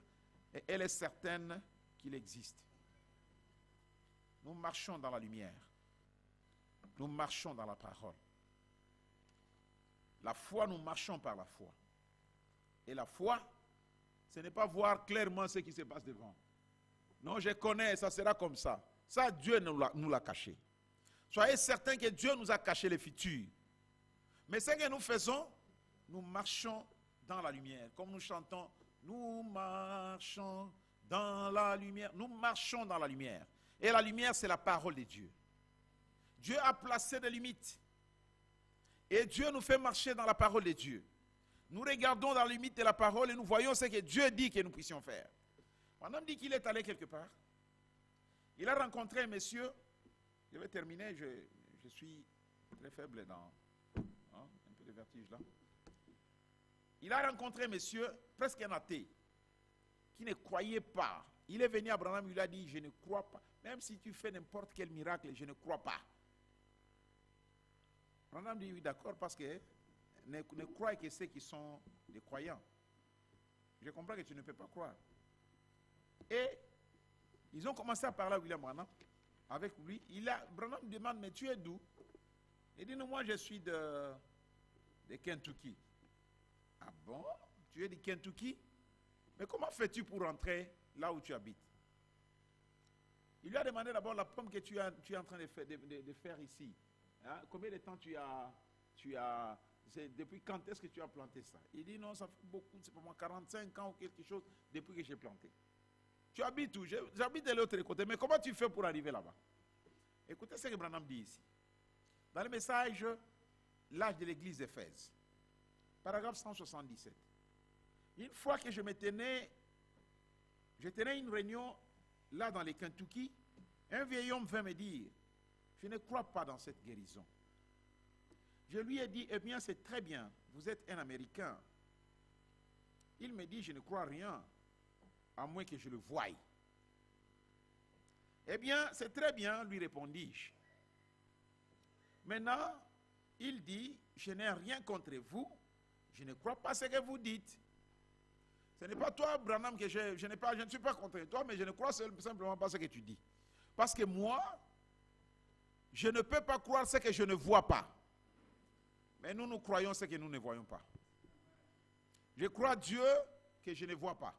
S1: et elle est certaine qu'il existe. Nous marchons dans la lumière. Nous marchons dans la parole. La foi, nous marchons par la foi. Et la foi, ce n'est pas voir clairement ce qui se passe devant. Non, je connais, ça sera comme ça. Ça, Dieu nous l'a caché. Soyez certains que Dieu nous a caché le futur. Mais ce que nous faisons, nous marchons dans la lumière. Comme nous chantons, nous marchons dans la lumière. Nous marchons dans la lumière. Et la lumière, c'est la parole de Dieu. Dieu a placé des limites. Et Dieu nous fait marcher dans la parole de Dieu. Nous regardons dans la limite de la parole et nous voyons ce que Dieu dit que nous puissions faire. Un homme dit qu'il est allé quelque part. Il a rencontré un monsieur. Je vais terminer, je suis très faible dans un peu de vertige là. Il a rencontré un monsieur, presque un athée, qui ne croyait pas. Il est venu à Branham, il lui a dit, je ne crois pas. Même si tu fais n'importe quel miracle, je ne crois pas. Branham dit, oui d'accord, parce que ne crois que ceux qui sont des croyants. Je comprends que tu ne peux pas croire. Et ils ont commencé à parler à William Branham. Avec lui, Branham demande, mais tu es d'où? Il dit, non, moi je suis de Kentucky. Ah bon? Tu es de Kentucky? Mais comment fais-tu pour rentrer là où tu habites? Il lui a demandé d'abord la pomme que tu es en train de faire ici. Hein? Combien de temps depuis quand est-ce que tu as planté ça? Il dit, non, ça fait beaucoup, c'est pour moi 45 ans ou quelque chose depuis que j'ai planté. Tu habites où? J'habite de l'autre côté, mais comment tu fais pour arriver là-bas? Écoutez ce que Branham dit ici. Dans le message, l'âge de l'église d'Éphèse, paragraphe 177. Une fois que je tenais une réunion là dans les Kentucky, un vieil homme vint me dire, je ne crois pas dans cette guérison. Je lui ai dit, eh bien c'est très bien, vous êtes un Américain. Il me dit, je ne crois rien, à moins que je le voie. Eh bien, c'est très bien, lui répondis-je. Maintenant, il dit, je n'ai rien contre vous, je ne crois pas ce que vous dites. Ce n'est pas toi, Branham, que je ne suis pas contre toi, mais je ne crois simplement pas ce que tu dis. Parce que moi, je ne peux pas croire ce que je ne vois pas. Mais nous croyons ce que nous ne voyons pas. Je crois Dieu que je ne vois pas.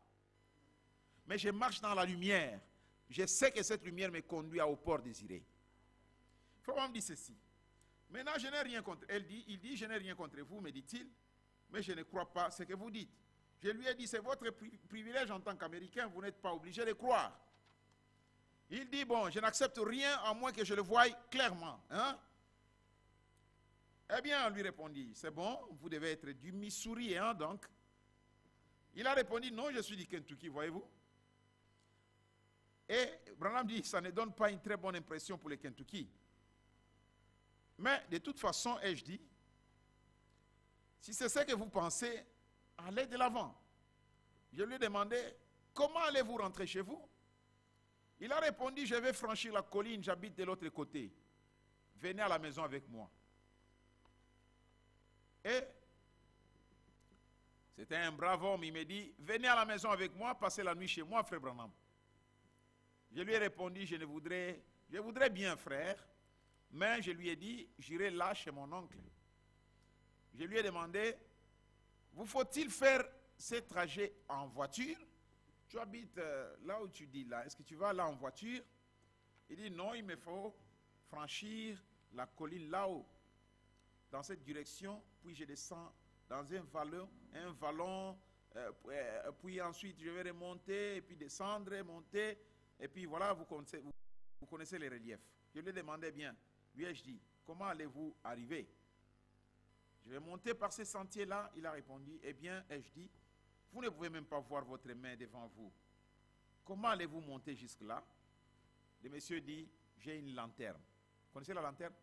S1: Mais je marche dans la lumière. Je sais que cette lumière me conduit au port désiré. Il faut me dire ceci. Maintenant, je n'ai rien contre. Il dit, je n'ai rien contre vous, me dit-il, mais je ne crois pas ce que vous dites. Je lui ai dit, c'est votre privilège en tant qu'Américain, vous n'êtes pas obligé de croire. Il dit, bon, je n'accepte rien à moins que je le voie clairement. Hein? Eh bien, on lui répondit, c'est bon, vous devez être du Missouri, hein, donc. Il a répondu, non, je suis du Kentucky, voyez-vous. Et Branham dit, ça ne donne pas une très bonne impression pour le Kentucky. Mais de toute façon, ai-je dit, si c'est ce que vous pensez, allez de l'avant. Je lui ai demandé, comment allez-vous rentrer chez vous? Il a répondu, je vais franchir la colline, j'habite de l'autre côté. Venez à la maison avec moi. Et c'était un brave homme, il me dit, venez à la maison avec moi, passez la nuit chez moi, frère Branham. Je lui ai répondu, je voudrais bien, frère, mais je lui ai dit, j'irai là chez mon oncle. Je lui ai demandé, vous faut-il faire ce trajet en voiture? Tu habites là où tu dis là, est-ce que tu vas là en voiture? Il dit, non, il me faut franchir la colline là-haut, dans cette direction, puis je descends dans un vallon, puis ensuite je vais remonter, et puis descendre, monter, et puis voilà, vous connaissez les reliefs. Je lui demandais bien, lui ai-je dit, comment allez-vous arriver? Je vais monter par ces sentiers-là. Il a répondu, eh bien, ai-je dit, vous ne pouvez même pas voir votre main devant vous. Comment allez-vous monter jusque-là? Le monsieur dit, j'ai une lanterne. Vous connaissez la lanterne?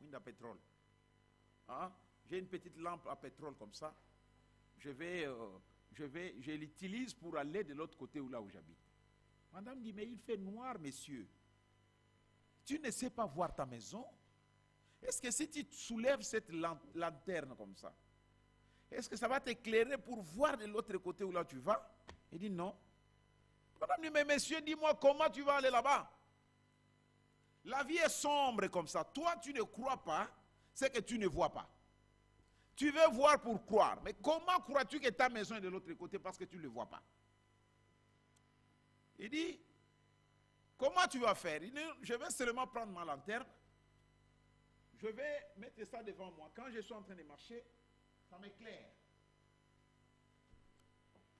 S1: Une à pétrole. Hein? J'ai une petite lampe à pétrole comme ça. Je l'utilise pour aller de l'autre côté là où j'habite. Madame dit, mais il fait noir, monsieur. Tu ne sais pas voir ta maison? Est-ce que si tu soulèves cette lanterne comme ça, est-ce que ça va t'éclairer pour voir de l'autre côté où là tu vas? Il dit non. Madame dit, mais monsieur, dis-moi comment tu vas aller là-bas? La vie est sombre comme ça. Toi, tu ne crois pas, c'est que tu ne vois pas. Tu veux voir pour croire. Mais comment crois-tu que ta maison est de l'autre côté parce que tu ne le vois pas? Il dit, comment tu vas faire? Il dit, je vais seulement prendre ma lanterne. Je vais mettre ça devant moi. Quand je suis en train de marcher, ça m'éclaire.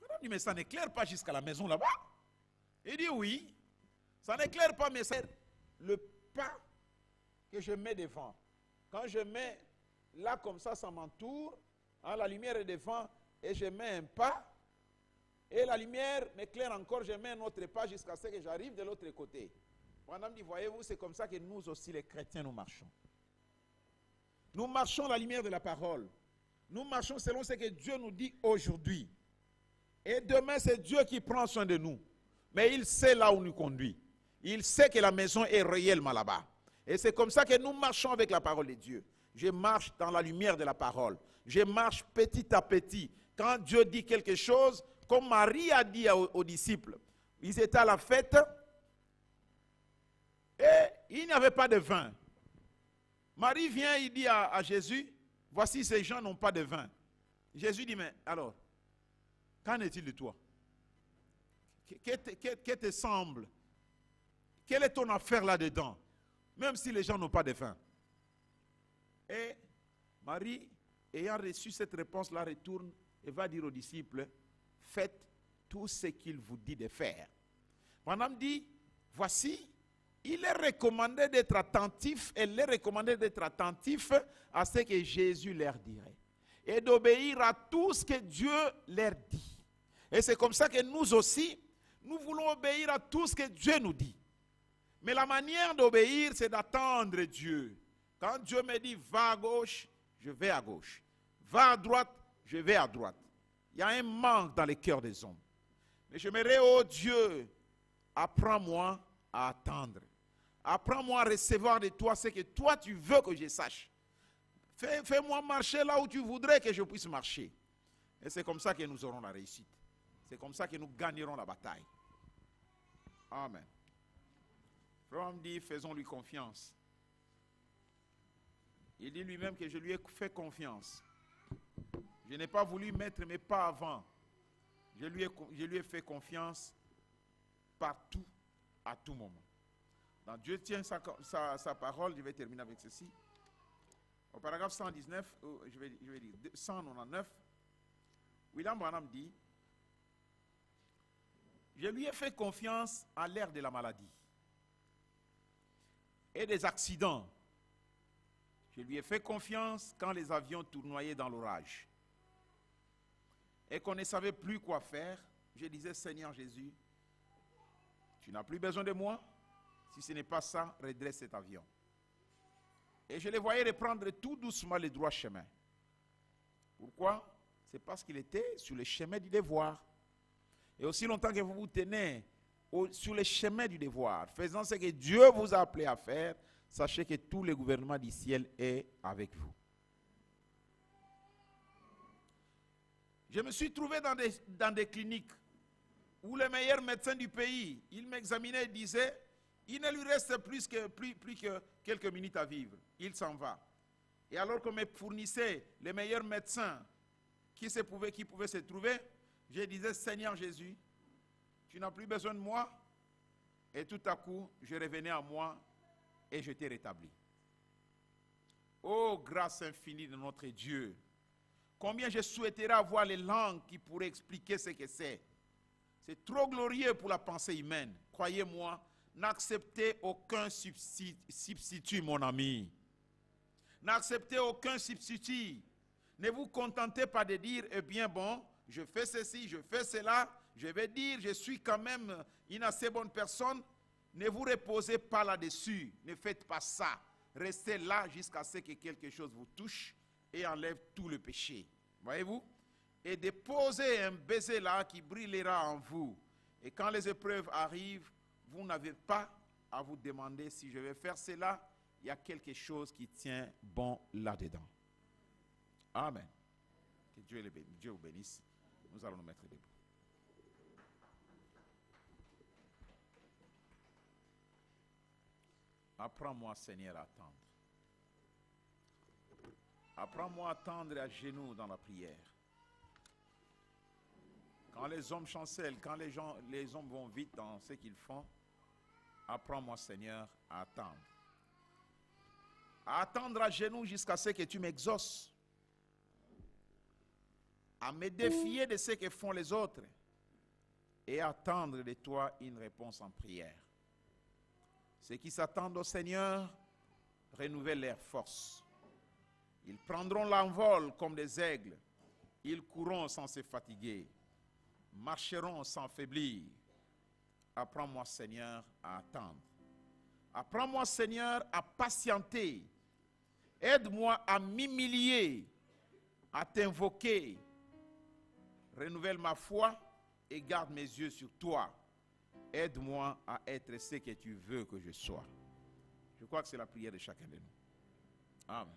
S1: Madame dit, mais ça n'éclaire pas jusqu'à la maison là-bas? Il dit, oui. Ça n'éclaire pas, mais c'est le pas que je mets devant. Quand je mets là comme ça m'entoure. Hein, la lumière est devant et je mets un pas. Et la lumière m'éclaire encore, je mets un autre pas jusqu'à ce que j'arrive de l'autre côté. Madame dit, voyez-vous, c'est comme ça que nous aussi les chrétiens nous marchons. Nous marchons à la lumière de la parole. Nous marchons selon ce que Dieu nous dit aujourd'hui. Et demain, c'est Dieu qui prend soin de nous. Mais il sait là où nous conduit. Il sait que la maison est réellement là-bas. Et c'est comme ça que nous marchons avec la parole de Dieu. Je marche dans la lumière de la parole. Je marche petit à petit. Quand Dieu dit quelque chose, comme Marie a dit aux disciples, ils étaient à la fête et il n'y avait pas de vin. Marie vient, il dit à Jésus, voici ces gens n'ont pas de vin. Jésus dit, mais alors, qu'en est-il de toi? Que te semble? Quelle est ton affaire là-dedans? Même si les gens n'ont pas de vin. Et Marie, ayant reçu cette réponse-là, retourne et va dire aux disciples, faites tout ce qu'il vous dit de faire. Madame dit, voici, il est recommandé d'être attentif, elle est recommandée d'être attentif à ce que Jésus leur dirait. Et d'obéir à tout ce que Dieu leur dit. Et c'est comme ça que nous aussi, nous voulons obéir à tout ce que Dieu nous dit. Mais la manière d'obéir, c'est d'attendre Dieu. Quand Dieu me dit, va à gauche, je vais à gauche. Va à droite, je vais à droite. Il y a un manque dans les cœurs des hommes. Mais j'aimerais, oh Dieu, apprends-moi à attendre. Apprends-moi à recevoir de toi ce que toi tu veux que je sache. Fais-moi marcher là où tu voudrais que je puisse marcher. Et c'est comme ça que nous aurons la réussite. C'est comme ça que nous gagnerons la bataille. Amen. Frère dit, faisons-lui confiance. Il dit lui-même que je lui ai fait confiance. Je n'ai pas voulu mettre mes pas avant. Je lui ai fait confiance partout, à tout moment. Donc Dieu tient sa parole. Je vais terminer avec ceci. Au paragraphe 119, je vais dire 199, William Branham dit, je lui ai fait confiance à l'ère de la maladie et des accidents. Je lui ai fait confiance quand les avions tournoyaient dans l'orage et qu'on ne savait plus quoi faire. Je disais, Seigneur Jésus, tu n'as plus besoin de moi. Si ce n'est pas ça, redresse cet avion. Et je les voyais reprendre tout doucement le droit chemin. Pourquoi? C'est parce qu'il était sur le chemin du devoir. Et aussi longtemps que vous vous tenez sur le chemin du devoir, faisant ce que Dieu vous a appelé à faire, sachez que tout le gouvernement du ciel est avec vous. Je me suis trouvé dans des cliniques où les meilleurs médecins du pays, ils m'examinaient et disaient, il ne lui reste plus que quelques minutes à vivre. Il s'en va. Et alors qu'on me fournissait les meilleurs médecins qui pouvaient se trouver, je disais, Seigneur Jésus, tu n'as plus besoin de moi. Et tout à coup, je revenais à moi et je t'ai rétabli. Oh, grâce infinie de notre Dieu. Combien je souhaiterais avoir les langues qui pourraient expliquer ce que c'est. C'est trop glorieux pour la pensée humaine. Croyez-moi, n'acceptez aucun substitut, mon ami. N'acceptez aucun substitut. Ne vous contentez pas de dire, eh bien bon, je fais ceci, je fais cela, je vais dire, je suis quand même une assez bonne personne. Ne vous reposez pas là-dessus. Ne faites pas ça. Restez là jusqu'à ce que quelque chose vous touche et enlève tout le péché. Voyez-vous? Et déposez un baiser là qui brillera en vous. Et quand les épreuves arrivent, vous n'avez pas à vous demander si je vais faire cela. Il y a quelque chose qui tient bon là-dedans. Amen. Que Dieu vous bénisse. Nous allons nous mettre debout. Apprends-moi, Seigneur, à attendre. Apprends-moi à attendre à genoux dans la prière. Quand les hommes chancellent, quand les hommes vont vite dans ce qu'ils font, apprends-moi, Seigneur, à attendre. À attendre à genoux jusqu'à ce que tu m'exauces. À me défier de ce que font les autres. Et attendre de toi une réponse en prière. Ceux qui s'attendent au Seigneur renouvellent leurs forces. Ils prendront l'envol comme des aigles. Ils courront sans se fatiguer. Marcheront sans faiblir. Apprends-moi, Seigneur, à attendre. Apprends-moi, Seigneur, à patienter. Aide-moi à m'humilier, à t'invoquer. Renouvelle ma foi et garde mes yeux sur toi. Aide-moi à être ce que tu veux que je sois. Je crois que c'est la prière de chacun de nous. Amen.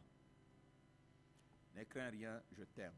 S1: Ne crains rien, je t'aime.